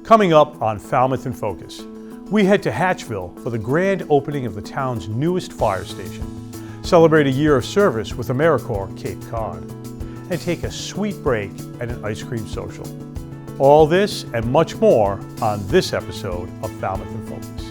Coming up on Falmouth in Focus, we head to Hatchville for the grand opening of the town's newest fire station, celebrate a year of service with AmeriCorps Cape Cod, and take a sweet break at an ice cream social. All this and much more on this episode of Falmouth in Focus.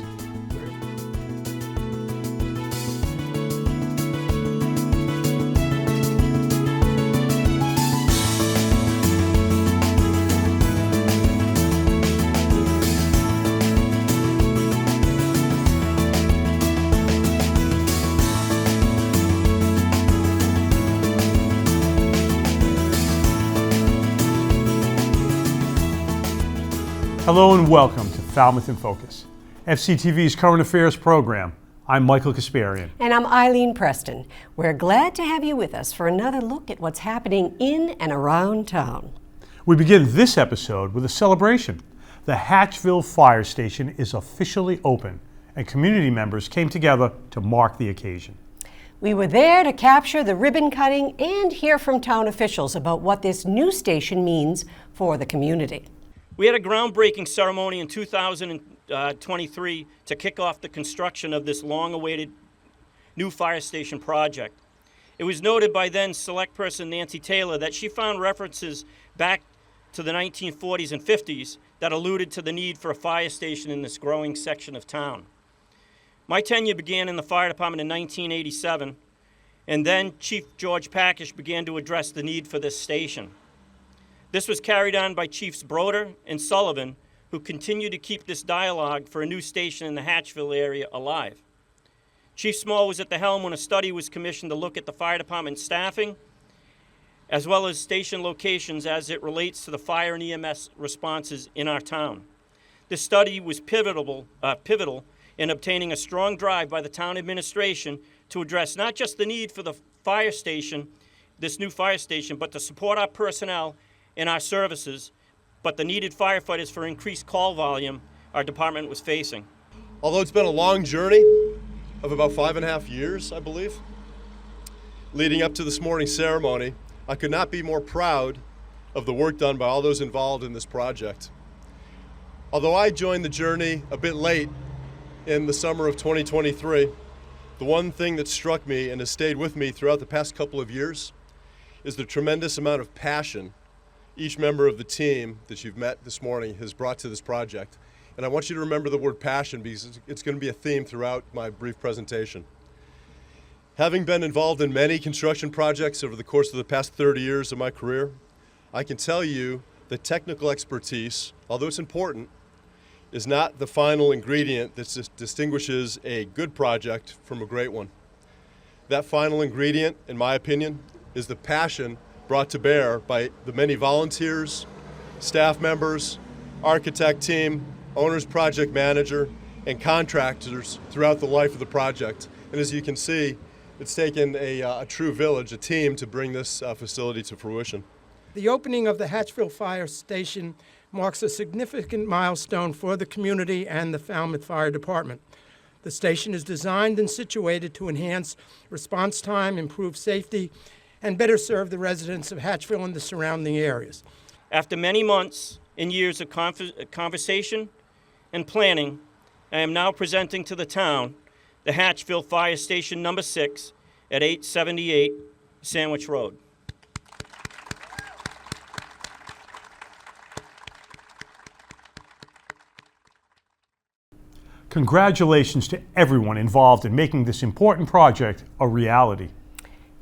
Hello and welcome to Falmouth in Focus, FCTV's current affairs program. I'm Michael Kasparian. And I'm Eileen Preston. We're glad to have you with us for another look at what's happening in and around town. We begin this episode with a celebration. The Hatchville Fire Station is officially open, and community members came together to mark the occasion. We were there to capture the ribbon cutting and hear from town officials about what this new station means for the community. We had a groundbreaking ceremony in 2023 to kick off the construction of this long-awaited new fire station project. It was noted by then select person Nancy Taylor that she found references back to the 1940s and 50s that alluded to the need for a fire station in this growing section of town. My tenure began in the fire department in 1987, and then Chief George Packish began to address the need for this station. This was carried on by Chiefs Broder and Sullivan, who continued to keep this dialogue for a new station in the Hatchville area alive. Chief Small was at the helm when a study was commissioned to look at the fire department staffing, as well as station locations as it relates to the fire and EMS responses in our town. This study was pivotal in obtaining a strong drive by the town administration to address not just the need for the fire station, this new fire station, but to support our personnel in our services, but the needed firefighters for increased call volume our department was facing. Although it's been a long journey of about 5.5 years, I believe, leading up to this morning's ceremony, I could not be more proud of the work done by all those involved in this project. Although I joined the journey a bit late in the summer of 2023, the one thing that struck me and has stayed with me throughout the past couple of years is the tremendous amount of passion each member of the team that you've met this morning has brought to this project. And I want you to remember the word passion because it's going to be a theme throughout my brief presentation. Having been involved in many construction projects over the course of the past 30 years of my career, I can tell you that technical expertise, although it's important, is not the final ingredient that distinguishes a good project from a great one. That final ingredient, in my opinion, is the passion brought to bear by the many volunteers, staff members, architect team, owner's project manager, and contractors throughout the life of the project. And as you can see, it's taken a true village, a team, to bring this facility to fruition. The opening of the Hatchville Fire Station marks a significant milestone for the community and the Falmouth Fire Department. The station is designed and situated to enhance response time, improve safety, and better serve the residents of Hatchville and the surrounding areas. After many months and years of conversation and planning, I am now presenting to the town the Hatchville Fire Station number 6 at 878 Sandwich Road. Congratulations to everyone involved in making this important project a reality.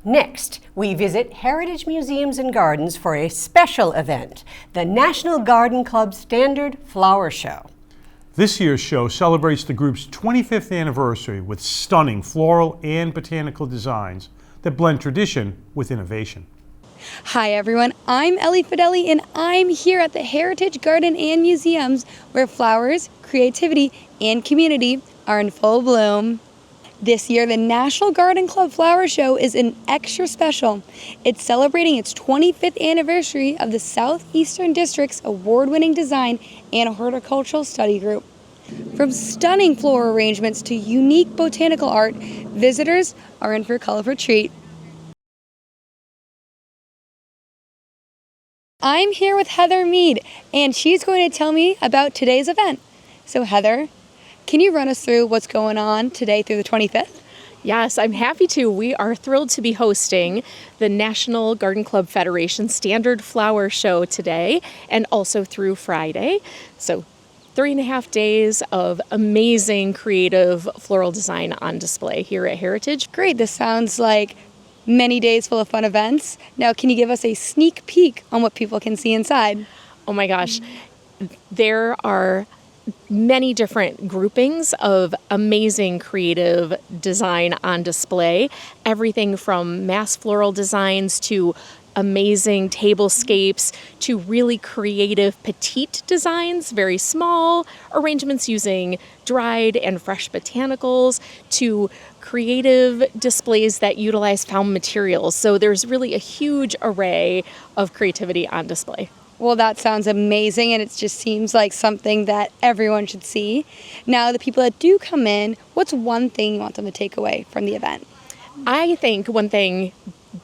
Next, we visit Heritage Museums and Gardens for a special event, the National Garden Club Standard Flower Show. This year's show celebrates the group's 25th anniversary with stunning floral and botanical designs that blend tradition with innovation. Hi everyone, I'm Ellie Fidelli and I'm here at the Heritage Garden and Museums where flowers, creativity, and community are in full bloom. This year, the National Garden Club Flower Show is an extra special. It's celebrating its 25th anniversary of the Southeastern District's award-winning design and horticultural study group. From stunning floral arrangements to unique botanical art, visitors are in for a colorful treat. I'm here with Heather Mead, and she's going to tell me about today's event. So Heather, can you run us through what's going on today through the 25th? Yes, I'm happy to. We are thrilled to be hosting the National Garden Club Federation Standard Flower Show today and also through Friday. So 3.5 days of amazing creative floral design on display here at Heritage. Great, this sounds like many days full of fun events. Now, can you give us a sneak peek on what people can see inside? Oh my gosh, there are many different groupings of amazing creative design on display. Everything from mass floral designs to amazing tablescapes to really creative petite designs, very small arrangements using dried and fresh botanicals, to creative displays that utilize found materials. So there's really a huge array of creativity on display. Well, that sounds amazing, and it just seems like something that everyone should see. Now, the people that do come in, what's one thing you want them to take away from the event? I think one thing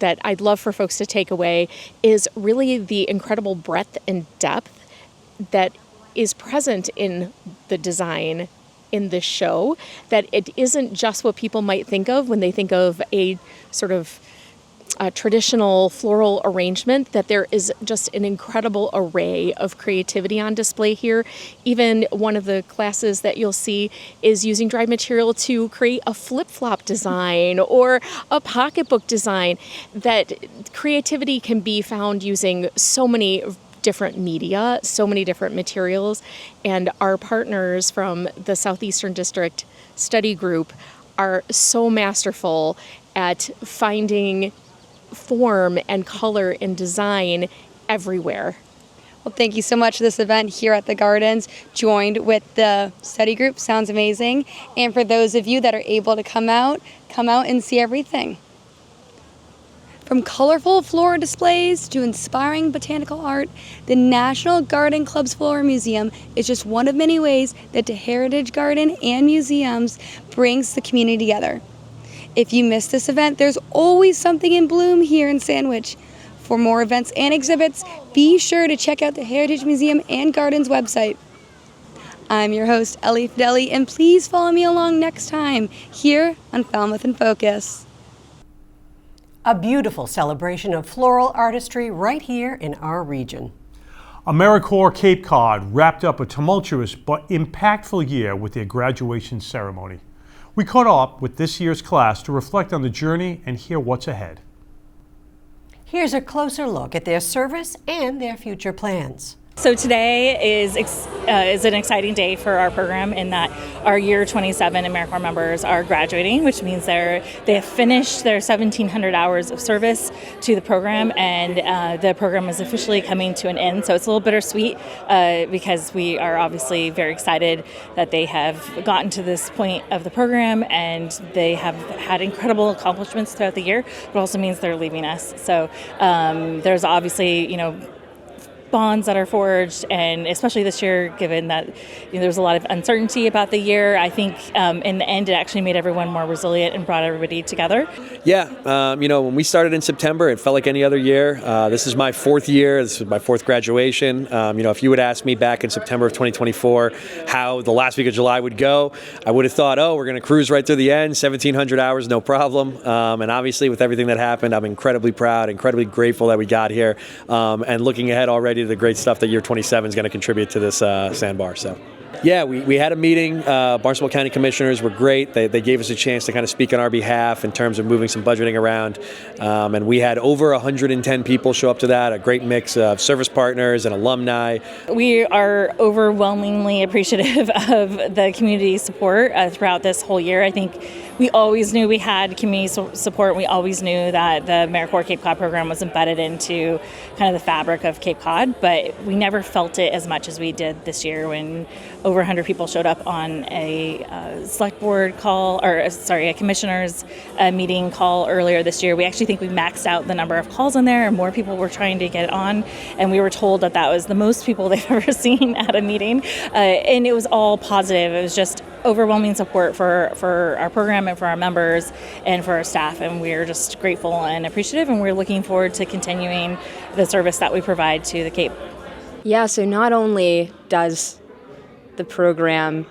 that I'd love for folks to take away is really the incredible breadth and depth that is present in the design in this show, that it isn't just what people might think of when they think of a sort of traditional floral arrangement, that there is just an incredible array of creativity on display here. Even one of the classes that you'll see is using dried material to create a flip-flop design or a pocketbook design. That creativity can be found using so many different media, so many different materials, and our partners from the Southeastern District Study Group are so masterful at finding form and color and design everywhere. Well, thank you so much for this event here at the Gardens, joined with the study group. Sounds amazing. And for those of you that are able to come out and see everything. From colorful floral displays to inspiring botanical art, the National Garden Club's Floral Museum is just one of many ways that the Heritage Garden and Museums brings the community together. If you missed this event, there's always something in bloom here in Sandwich. For more events and exhibits, be sure to check out the Heritage Museum and Gardens website. I'm your host, Ellie Fideli, and please follow me along next time here on Falmouth in Focus. A beautiful celebration of floral artistry right here in our region. AmeriCorps Cape Cod wrapped up a tumultuous but impactful year with their graduation ceremony. We caught up with this year's class to reflect on the journey and hear what's ahead. Here's a closer look at their service and their future plans. So today is an exciting day for our program in that our year 27 AmeriCorps members are graduating, which means they have finished their 1,700 hours of service to the program, and the program is officially coming to an end. So it's a little bittersweet because we are obviously very excited that they have gotten to this point of the program, and they have had incredible accomplishments throughout the year, but also means they're leaving us. So there's obviously, bonds that are forged, and especially this year, given that there was a lot of uncertainty about the year, I think in the end it actually made everyone more resilient and brought everybody together. Yeah, when we started in September, it felt like any other year. This is my fourth year. This is my fourth graduation. If you would ask me back in September of 2024 how the last week of July would go, I would have thought, we're going to cruise right through the end, 1,700 hours, no problem. And obviously with everything that happened, I'm incredibly proud, incredibly grateful that we got here, and looking ahead already to the great stuff that year 27 is going to contribute to this sandbar. So, yeah, we had a meeting. Barnstable County Commissioners were great. They gave us a chance to kind of speak on our behalf in terms of moving some budgeting around. And we had over 110 people show up to that, a great mix of service partners and alumni. We are overwhelmingly appreciative of the community support throughout this whole year. I think we always knew we had community support. We always knew that the AmeriCorps Cape Cod program was embedded into kind of the fabric of Cape Cod, but we never felt it as much as we did this year when over 100 people showed up on a select board call, a commissioners meeting call earlier this year. We actually think we maxed out the number of calls in there, and more people were trying to get on, and we were told that was the most people they've ever seen at a meeting, and it was all positive. It was just overwhelming support for our program and for our members and for our staff, and we're just grateful and appreciative, and we're looking forward to continuing the service that we provide to the Cape. Yeah, so not only does the program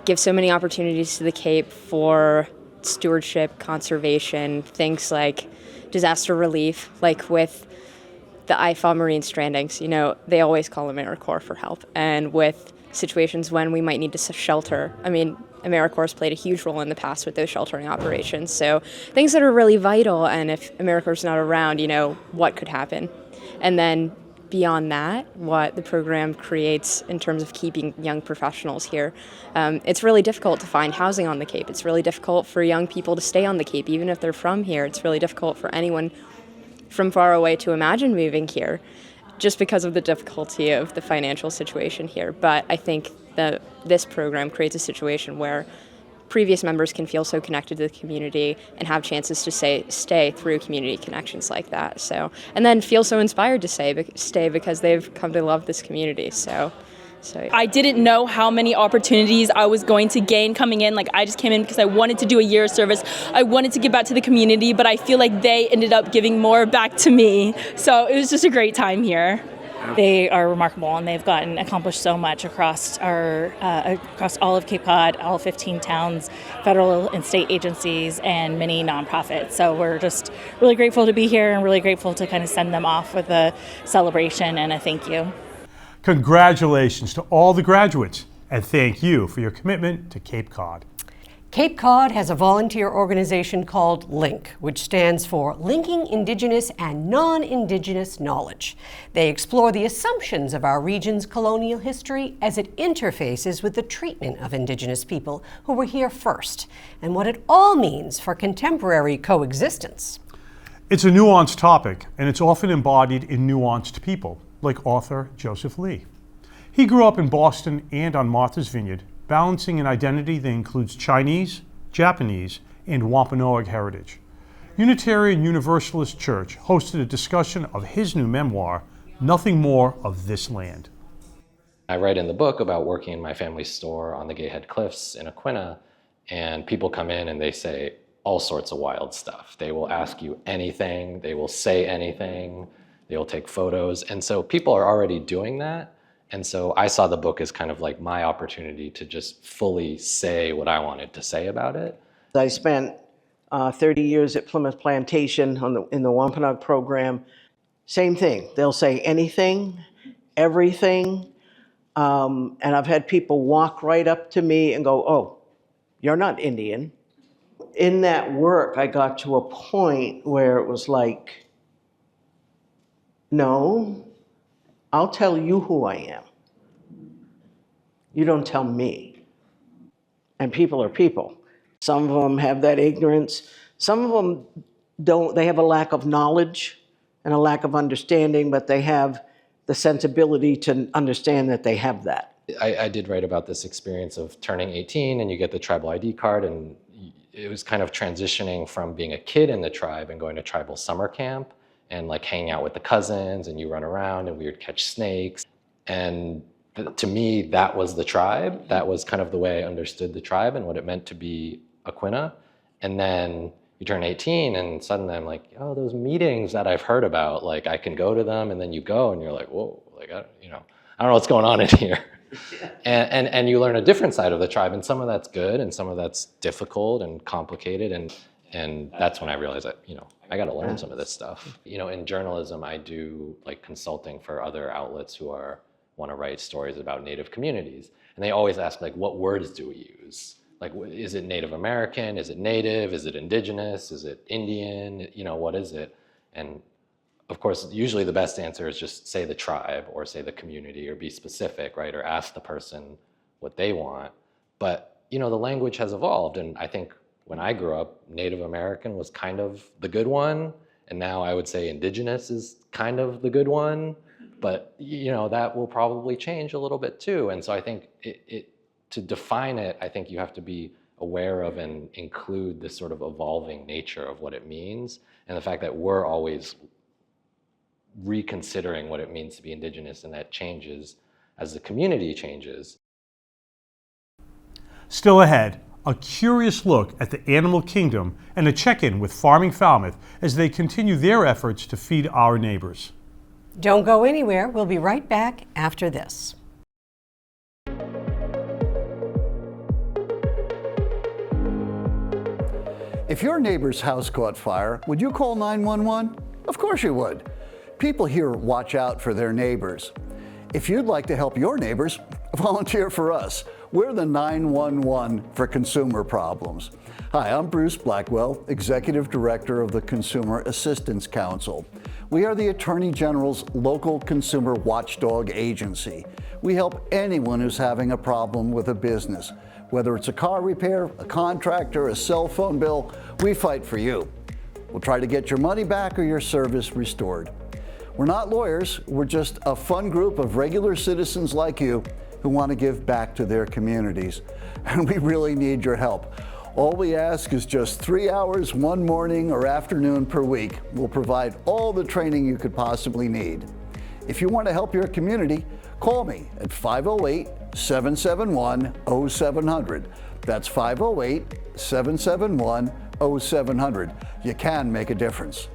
give so many opportunities to the Cape for stewardship, conservation, things like disaster relief, like with the IFA marine strandings, they always call AmeriCorps for help. And with situations when we might need to shelter, AmeriCorps played a huge role in the past with those sheltering operations. So things that are really vital, and if AmeriCorps not around, what could happen? And then beyond that, what the program creates in terms of keeping young professionals here. It's really difficult to find housing on the Cape. It's really difficult for young people to stay on the Cape, even if they're from here. It's really difficult for anyone from far away to imagine moving here, just because of the difficulty of the financial situation here. But I think that this program creates a situation where previous members can feel so connected to the community and have chances to stay through community connections like that. So, and then feel so inspired to stay because they've come to love this community. So I didn't know how many opportunities I was going to gain coming in. Like, I just came in because I wanted to do a year of service. I wanted to give back to the community, but I feel like they ended up giving more back to me. So it was just a great time here. They are remarkable, and they've accomplished so much across all of Cape Cod, all 15 towns, federal and state agencies, and many nonprofits. So we're just really grateful to be here, and really grateful to kind of send them off with a celebration and a thank you. Congratulations to all the graduates, and thank you for your commitment to Cape Cod. Cape Cod has a volunteer organization called LiNK, which stands for Linking Indigenous and Non-Indigenous Knowledge. They explore the assumptions of our region's colonial history as it interfaces with the treatment of Indigenous people who were here first, and what it all means for contemporary coexistence. It's a nuanced topic, and it's often embodied in nuanced people, like author Joseph Lee. He grew up in Boston and on Martha's Vineyard, balancing an identity that includes Chinese, Japanese, and Wampanoag heritage. Unitarian Universalist Church hosted a discussion of his new memoir, Nothing More of This Land. I write in the book about working in my family's store on the Gayhead Cliffs in Aquinnah, and people come in and they say all sorts of wild stuff. They will ask you anything, they will say anything, they will take photos, and so people are already doing that. And so I saw the book as kind of like my opportunity to just fully say what I wanted to say about it. I spent 30 years at Plymouth Plantation in the Wampanoag program. Same thing. They'll say anything, everything. And I've had people walk right up to me and go, "Oh, you're not Indian." In that work, I got to a point where it was like, no, I'll tell you who I am. You don't tell me. And people are people. Some of them have that ignorance. Some of them don't. They have a lack of knowledge and a lack of understanding, but they have the sensibility to understand that they have that. I did write about this experience of turning 18 and you get the tribal ID card, and it was kind of transitioning from being a kid in the tribe and going to tribal summer camp and like hanging out with the cousins, and you run around and we would catch snakes. And to me, that was the tribe. That was kind of the way I understood the tribe and what it meant to be Aquinnah. And then you turn 18 and suddenly I'm like, oh, those meetings that I've heard about, like I can go to them, and then you go and you're like, whoa, like, I don't know what's going on in here. And you learn a different side of the tribe, and some of that's good and some of that's difficult and complicated. And that's when I realized that, I got to learn some of this stuff. In journalism, I do like consulting for other outlets who want to write stories about Native communities. And they always ask, like, what words do we use? Like, is it Native American? Is it Native? Is it Indigenous? Is it Indian? What is it? And of course, usually the best answer is just say the tribe or say the community or be specific, right? Or ask the person what they want. But, the language has evolved. And I think when I grew up, Native American was kind of the good one. And now I would say Indigenous is kind of the good one. But, that will probably change a little bit too. And so I think to define it, I think you have to be aware of and include this sort of evolving nature of what it means, and the fact that we're always reconsidering what it means to be Indigenous, and that changes as the community changes. Still ahead, a curious look at the animal kingdom and a check-in with Farming Falmouth as they continue their efforts to feed our neighbors. Don't go anywhere. We'll be right back after this. If your neighbor's house caught fire, would you call 911? Of course you would. People here watch out for their neighbors. If you'd like to help your neighbors, volunteer for us. We're the 911 for consumer problems. Hi, I'm Bruce Blackwell, Executive Director of the Consumer Assistance Council. We are the Attorney General's local consumer watchdog agency. We help anyone who's having a problem with a business. Whether it's a car repair, a contractor, a cell phone bill, we fight for you. We'll try to get your money back or your service restored. We're not lawyers, we're just a fun group of regular citizens like you who want to give back to their communities. And we really need your help. All we ask is just 3 hours one morning or afternoon per week. We'll provide all the training you could possibly need. If you want to help your community, call me at 508-771-0700. That's 508-771-0700. You can make a difference.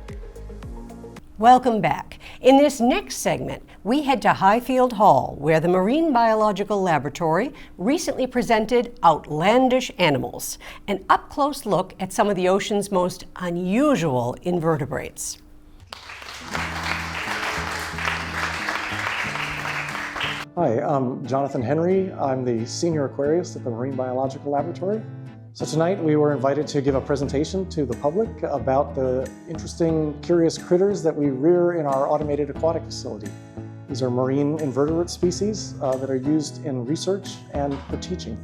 Welcome back. In this next segment, we head to Highfield Hall, where the Marine Biological Laboratory recently presented Outlandish Animals, an up-close look at some of the ocean's most unusual invertebrates. Hi, I'm Jonathan Henry. I'm the Senior Aquarist at the Marine Biological Laboratory. So tonight we were invited to give a presentation to the public about the interesting, curious critters that we rear in our automated aquatic facility. These are marine invertebrate species that are used in research and for teaching.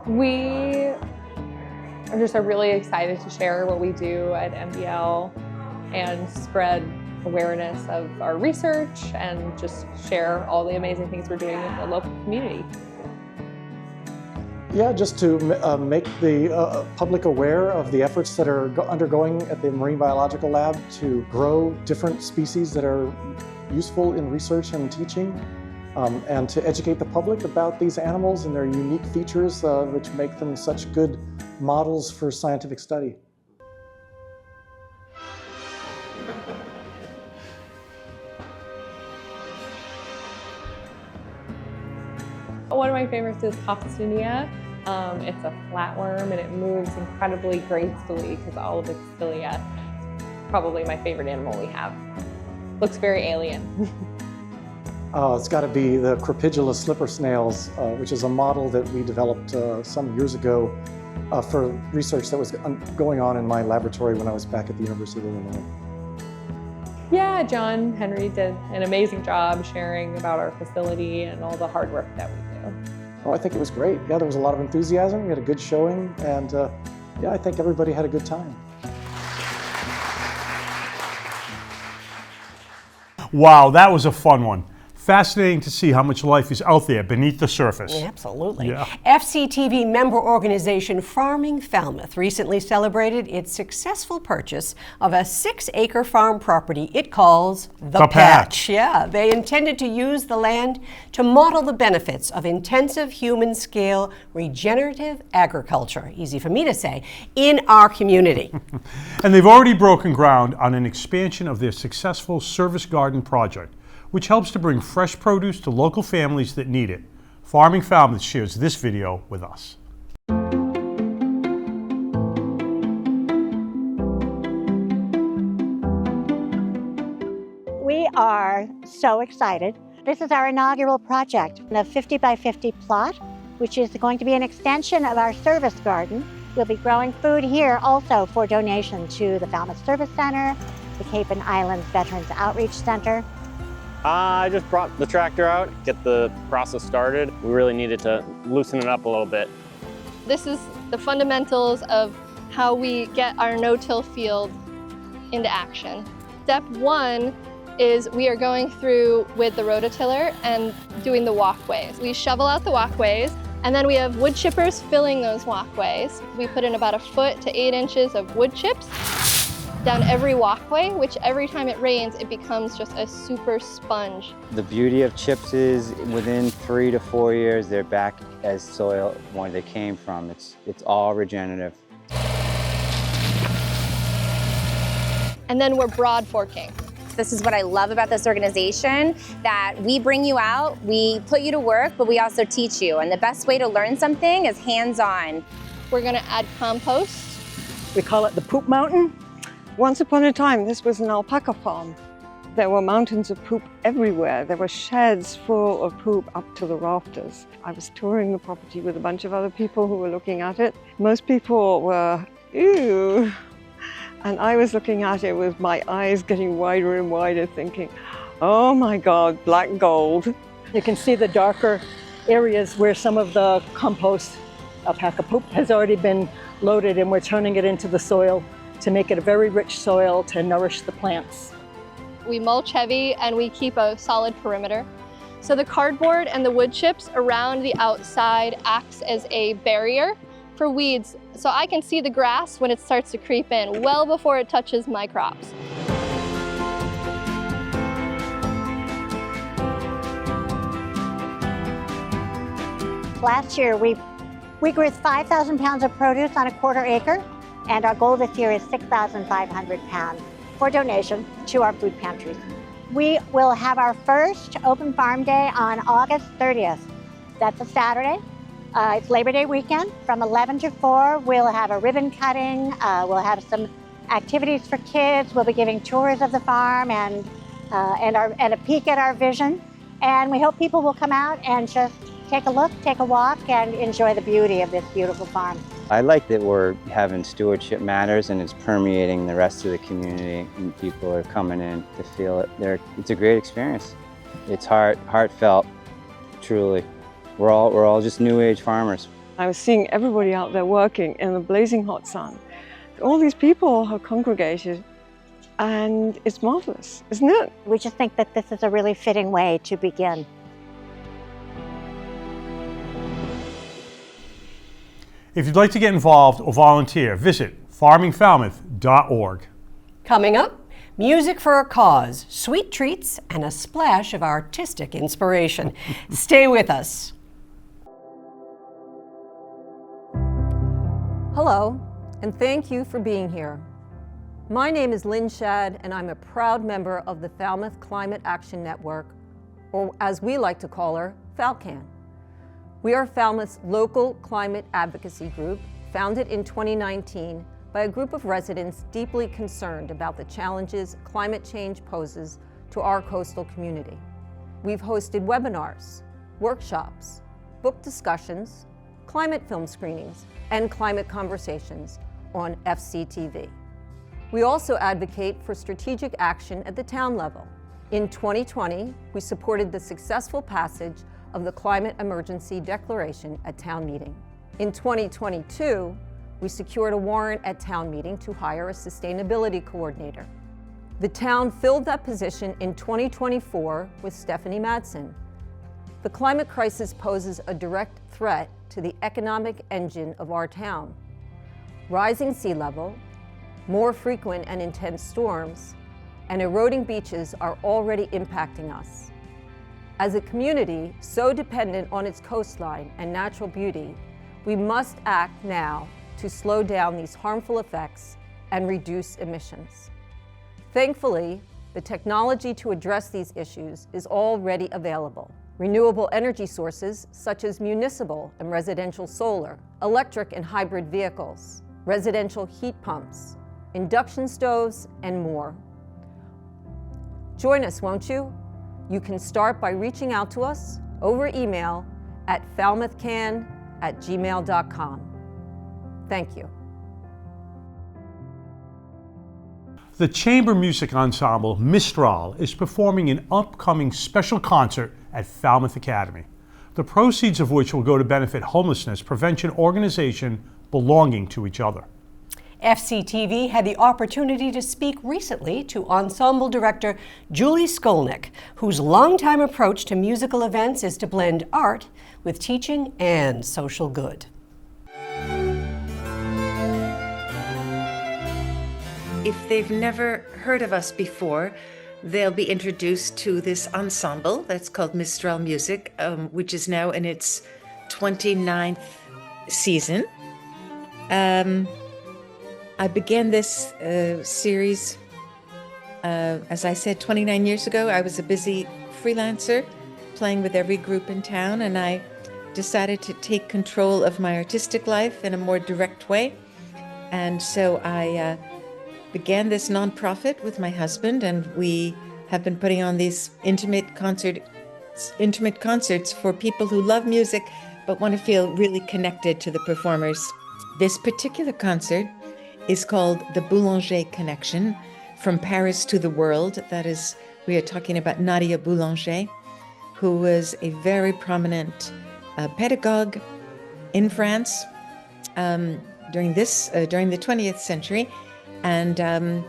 We are really excited to share what we do at MBL and spread awareness of our research and just share all the amazing things we're doing with the local community. Yeah, just to make the public aware of the efforts that are undergoing at the Marine Biological Lab to grow different species that are useful in research and teaching, and to educate the public about these animals and their unique features which make them such good models for scientific study. One of my favorites is Hopsunia. It's a flatworm and it moves incredibly gracefully because all of its cilia. It's probably my favorite animal we have. Looks very alien. It's got to be the Crepidula slipper snails, which is a model that we developed some years ago for research that was going on in my laboratory when I was back at the University of Illinois. Yeah, John Henry did an amazing job sharing about our facility and all the hard work that we do. Oh, I think it was great. Yeah, there was a lot of enthusiasm. We had a good showing, and yeah, I think everybody had a good time. Wow, that was a fun one. Fascinating to see how much life is out there beneath the surface. Absolutely. Yeah. FCTV member organization Farming Falmouth recently celebrated its successful purchase of a 6-acre farm property it calls The Patch. Yeah, they intended to use the land to model the benefits of intensive human-scale regenerative agriculture, easy for me to say, in our community. And they've already broken ground on an expansion of their successful service garden project, which helps to bring fresh produce to local families that need it. Farming Falmouth shares this video with us. We are so excited. This is our inaugural project, a 50 by 50 plot, which is going to be an extension of our service garden. We'll be growing food here also for donation to the Falmouth Service Center, the Cape and Islands Veterans Outreach Center. I just brought the tractor out, get the process started. We really needed to loosen it up a little bit. This is the fundamentals of how we get our no-till field into action. Step one is we are going through with the rototiller and doing the walkways. We shovel out the walkways, and then we have wood chippers filling those walkways. We put in about 1 foot to 8 inches of wood chips. down every walkway, which every time it rains, it becomes just a super sponge. The beauty of chips is within 3 to 4 years, they're back as soil where they came from. It's all regenerative. And then we're broad forking. This is what I love about this organization, that we bring you out, we put you to work, but we also teach you. And the best way to learn something is hands-on. We're gonna add compost. We call it the poop mountain. Once upon a time, this was an alpaca farm. There were mountains of poop everywhere. There were sheds full of poop up to the rafters. I was touring the property with a bunch of other people who were looking at it. Most people were, ew. And I was looking at it with my eyes getting wider and wider, thinking, oh my God, black gold. You can see the darker areas where some of the compost alpaca poop has already been loaded, and we're turning it into the soil to make it a very rich soil to nourish the plants. We mulch heavy and we keep a solid perimeter. So the cardboard and the wood chips around the outside acts as a barrier for weeds, so I can see the grass when it starts to creep in, well before it touches my crops. Last year, we grew 5,000 pounds of produce on a quarter acre, and our goal this year is 6,500 pounds for donation to our food pantries. We will have our first open farm day on August 30th. That's a Saturday. It's Labor Day weekend. From 11 to 4, we'll have a ribbon cutting. We'll have some activities for kids. We'll be giving tours of the farm and a peek at our vision. And we hope people will come out and just take a look, take a walk, and enjoy the beauty of this beautiful farm. I like that we're having Stewardship Matters and it's permeating the rest of the community, and people are coming in to feel it. It's a great experience. It's heartfelt, truly. We're all just new age farmers. I was seeing everybody out there working in the blazing hot sun. All these people have congregated, and it's marvelous, isn't it? We just think that this is a really fitting way to begin. If you'd like to get involved or volunteer, visit farmingfalmouth.org. Coming up, music for a cause, sweet treats, and a splash of artistic inspiration. Stay with us. Hello, and thank you for being here. My name is Lynn Shad, and I'm a proud member of the Falmouth Climate Action Network, or as we like to call her, FalCAN. We are Falmouth's local climate advocacy group, founded in 2019 by a group of residents deeply concerned about the challenges climate change poses to our coastal community. We've hosted webinars, workshops, book discussions, climate film screenings, and climate conversations on FCTV. We also advocate for strategic action at the town level. In 2020, we supported the successful passage of the Climate Emergency Declaration at town meeting. In 2022, we secured a warrant at town meeting to hire a sustainability coordinator. The town filled that position in 2024 with Stephanie Madsen. The climate crisis poses a direct threat to the economic engine of our town. Rising sea level, more frequent and intense storms, and eroding beaches are already impacting us. As a community so dependent on its coastline and natural beauty, we must act now to slow down these harmful effects and reduce emissions. Thankfully, the technology to address these issues is already available. Renewable energy sources such as municipal and residential solar, electric and hybrid vehicles, residential heat pumps, induction stoves, and more. Join us, won't you? You can start by reaching out to us over email at falmouthcan@gmail.com. Thank you. The chamber music ensemble Mistral is performing an upcoming special concert at Falmouth Academy, the proceeds of which will go to benefit homelessness prevention organization Belonging to Each Other. FCTV had the opportunity to speak recently to ensemble director Julie Skolnick, whose longtime approach to musical events is to blend art with teaching and social good. if they've never heard of us before, they'll be introduced to this ensemble that's called Mistral Music, which is now in its 29th season. I began this series, as I said, 29 years ago. I was a busy freelancer playing with every group in town, and I decided to take control of my artistic life in a more direct way. And so I began this nonprofit with my husband, and we have been putting on these intimate concerts for people who love music but want to feel really connected to the performers. This particular concert is called the Boulanger Connection, From Paris to the World. That is, we are talking about Nadia Boulanger, who was a very prominent pedagogue in France during the 20th century. And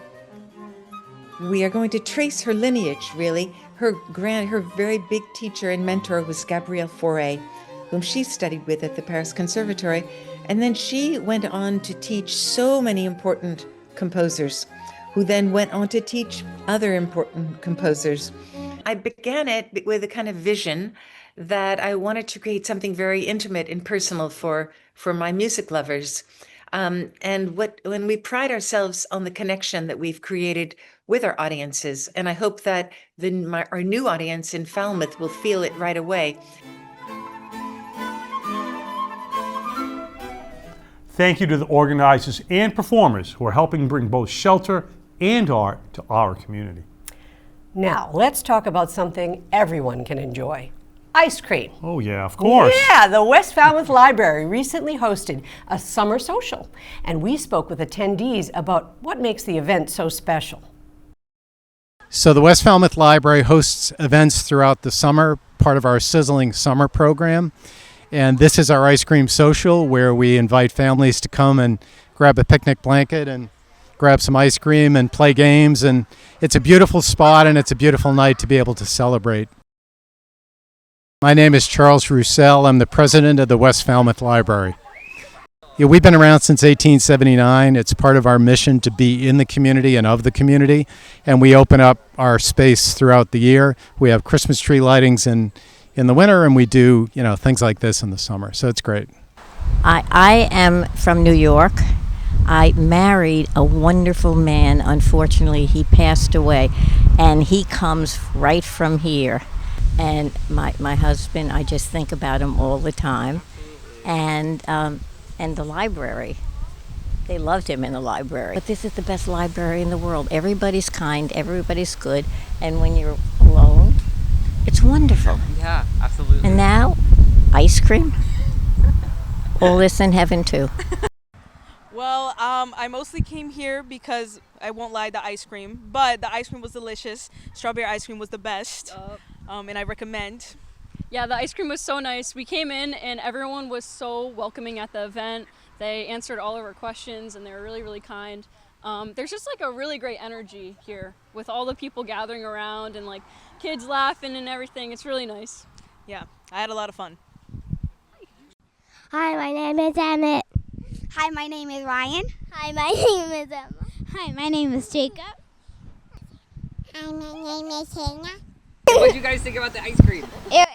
we are going to trace her lineage, really. Her very big teacher and mentor was Gabrielle Fauré, whom she studied with at the Paris Conservatory. And then she went on to teach so many important composers, who then went on to teach other important composers. I began it with a kind of vision that I wanted to create something very intimate and personal for my music lovers. And when we pride ourselves on the connection that we've created with our audiences, and I hope that our new audience in Falmouth will feel it right away. Thank you to the organizers and performers who are helping bring both shelter and art to our community. Now, let's talk about something everyone can enjoy. Ice cream. Oh yeah, of course. Yeah, the West Falmouth Library recently hosted a summer social, and we spoke with attendees about what makes the event so special. So the West Falmouth Library hosts events throughout the summer, part of our Sizzling Summer program. And this is our ice cream social, where we invite families to come and grab a picnic blanket and grab some ice cream and play games. And it's a beautiful spot, and it's a beautiful night to be able to celebrate. My name is Charles Roussel. I'm the president of the West Falmouth Library. Yeah, we've been around since 1879. It's part of our mission to be in the community and of the community. And we open up our space throughout the year. We have Christmas tree lightings in the winter, and we do, things like this in the summer. So it's great. I am from New York. I married a wonderful man. Unfortunately, he passed away, and he comes right from here. And my husband, I just think about him all the time. And the library. They loved him in the library. But this is the best library in the world. Everybody's kind, everybody's good, and when you're alone, it's wonderful. Yeah, absolutely. And now, ice cream. All this in heaven too. Well, I mostly came here because, I won't lie, the ice cream. But the ice cream was delicious. Strawberry ice cream was the best. And I recommend. Yeah, the ice cream was so nice. We came in and everyone was so welcoming at the event. They answered all of our questions and they were really, really kind. There's just like a really great energy here with all the people gathering around and like kids laughing and everything. It's really nice. Yeah, I had a lot of fun. Hi, my name is Emmett. Hi, my name is Ryan. Hi, my name is Emma. Hi, my name is Jacob. Hi, my name is Hannah. What did you guys think about the ice cream? It was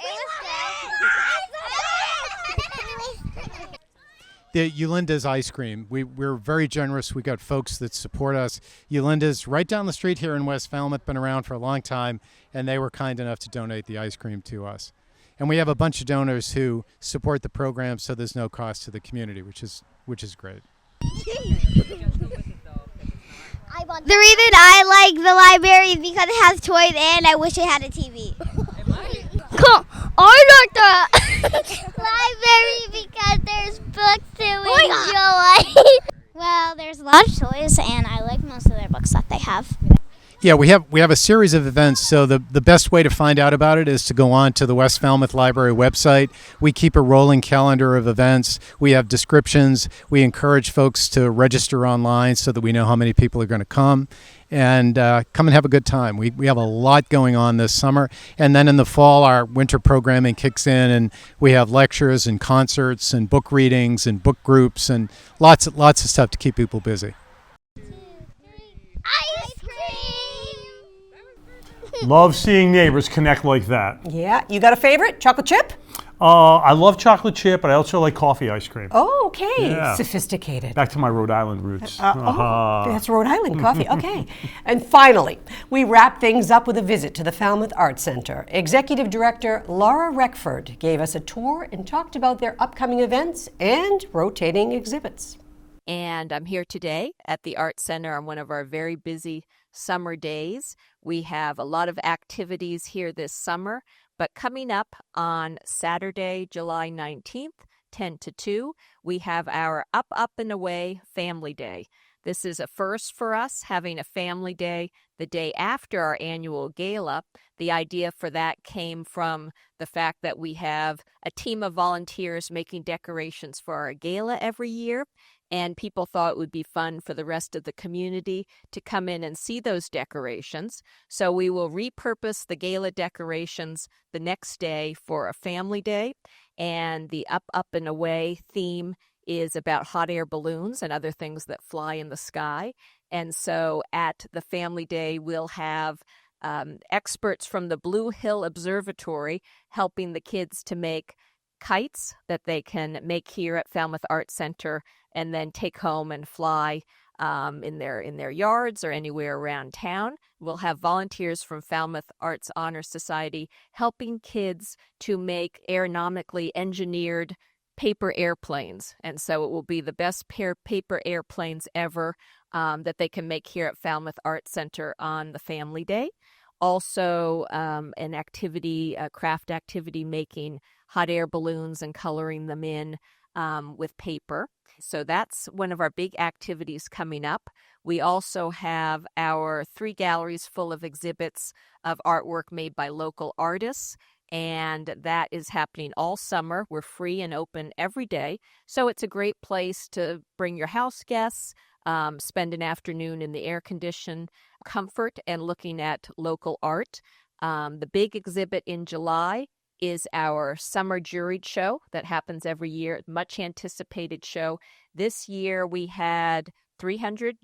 The Yolinda's ice cream. We're very generous. We got folks that support us. Yolinda's right down the street here in West Falmouth, been around for a long time, and they were kind enough to donate the ice cream to us. And we have a bunch of donors who support the program, so there's no cost to the community, which is great. The reason I like the library is because it has toys and I wish it had a TV. Cool. I like the library because there's books to enjoy. Well, there's a lot of toys and I like most of their books that they have. Yeah, we have a series of events, so the best way to find out about it is to go on to the West Falmouth Library website. We keep a rolling calendar of events. We have descriptions. We encourage folks to register online so that we know how many people are going to come and come and have a good time. We have a lot going on this summer, and then in the fall our winter programming kicks in, and we have lectures and concerts and book readings and book groups and lots of stuff to keep people busy. Love seeing neighbors connect like that. Yeah, you got a favorite? Chocolate chip? I love chocolate chip, but I also like coffee ice cream. Oh, okay. Yeah. Sophisticated. Back to my Rhode Island roots. Oh, that's Rhode Island coffee. Okay. And finally, we wrap things up with a visit to the Falmouth Art Center. Executive Director Laura Reckford gave us a tour and talked about their upcoming events and rotating exhibits. And I'm here today at the Art Center on one of our very busy summer days. We have a lot of activities here this summer, but coming up on Saturday, July 19th, 10 to 2, we have our Up, Up, and Away Family Day. This is a first for us, having a family day the day after our annual gala. The idea for that came from the fact that we have a team of volunteers making decorations for our gala every year, and people thought it would be fun for the rest of the community to come in and see those decorations. So we will repurpose the gala decorations the next day for a family day, and the Up, Up, and Away theme is about hot air balloons and other things that fly in the sky. And so at the family day, we'll have experts from the Blue Hill Observatory helping the kids to make kites that they can make here at Falmouth Art Center and then take home and fly in their yards or anywhere around town. We'll have volunteers from Falmouth Arts Honor Society helping kids to make aeronomically engineered paper airplanes. And so it will be the best paper airplanes ever that they can make here at Falmouth Art Center on the family day. Also an activity, a craft activity, making hot air balloons and coloring them in with paper. So that's one of our big activities coming up. We also have our 3 galleries full of exhibits of artwork made by local artists, and that is happening all summer. We're free and open every day, so it's a great place to bring your house guests, spend an afternoon in the air-conditioned comfort and looking at local art. The big exhibit in July is our summer juried show that happens every year, much anticipated show. This year we had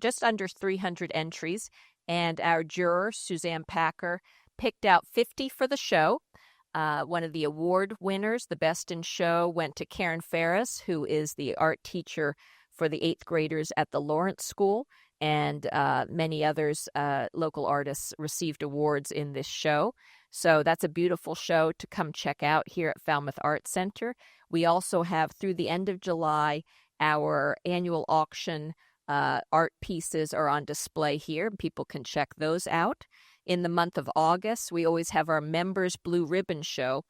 just under 300 entries, and our juror, Suzanne Packer, picked out 50 for the show. One of the award winners, the best in show, went to Karen Ferris, who is the art teacher for the 8th graders at the Lawrence School, and many others, local artists, received awards in this show. So that's a beautiful show to come check out here at Falmouth Art Center. We also have, through the end of July, our annual auction. Art pieces are on display here, and people can check those out. In the month of August, we always have our Members Blue Ribbon Show.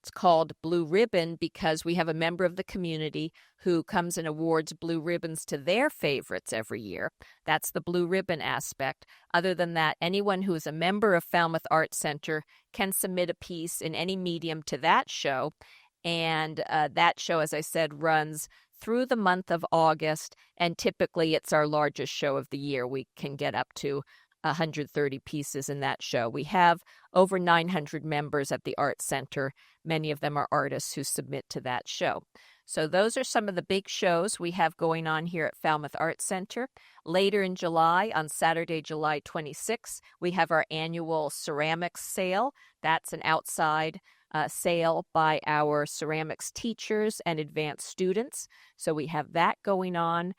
It's called Blue Ribbon because we have a member of the community who comes and awards blue ribbons to their favorites every year. That's the blue ribbon aspect. Other than that, anyone who is a member of Falmouth Art Center can submit a piece in any medium to that show. And that show, as I said, runs through the month of August, and typically it's our largest show of the year. We can get up to 130 pieces in that show. We have over 900 members at the Art Center. Many of them are artists who submit to that show. So those are some of the big shows we have going on here at Falmouth Art Center. Later in July, on Saturday, July 26th, we have our annual ceramics sale. That's an outside sale by our ceramics teachers and advanced students. So we have that going on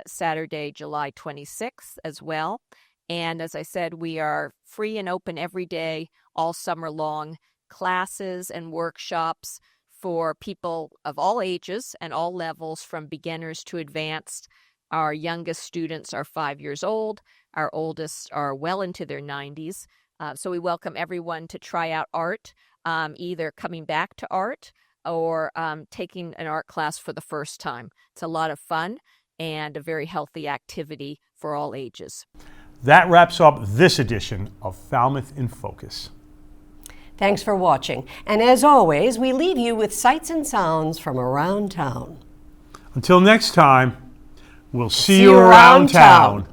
Saturday, July 26th as well. And as I said, we are free and open every day, all summer long, classes and workshops for people of all ages and all levels, from beginners to advanced. Our youngest students are 5 years old. Our oldest are well into their 90s. So we welcome everyone to try out art, either coming back to art or taking an art class for the first time. It's a lot of fun and a very healthy activity for all ages. That wraps up this edition of Falmouth in Focus. Thanks for watching. And as always, we leave you with sights and sounds from around town. Until next time, we'll see you around town.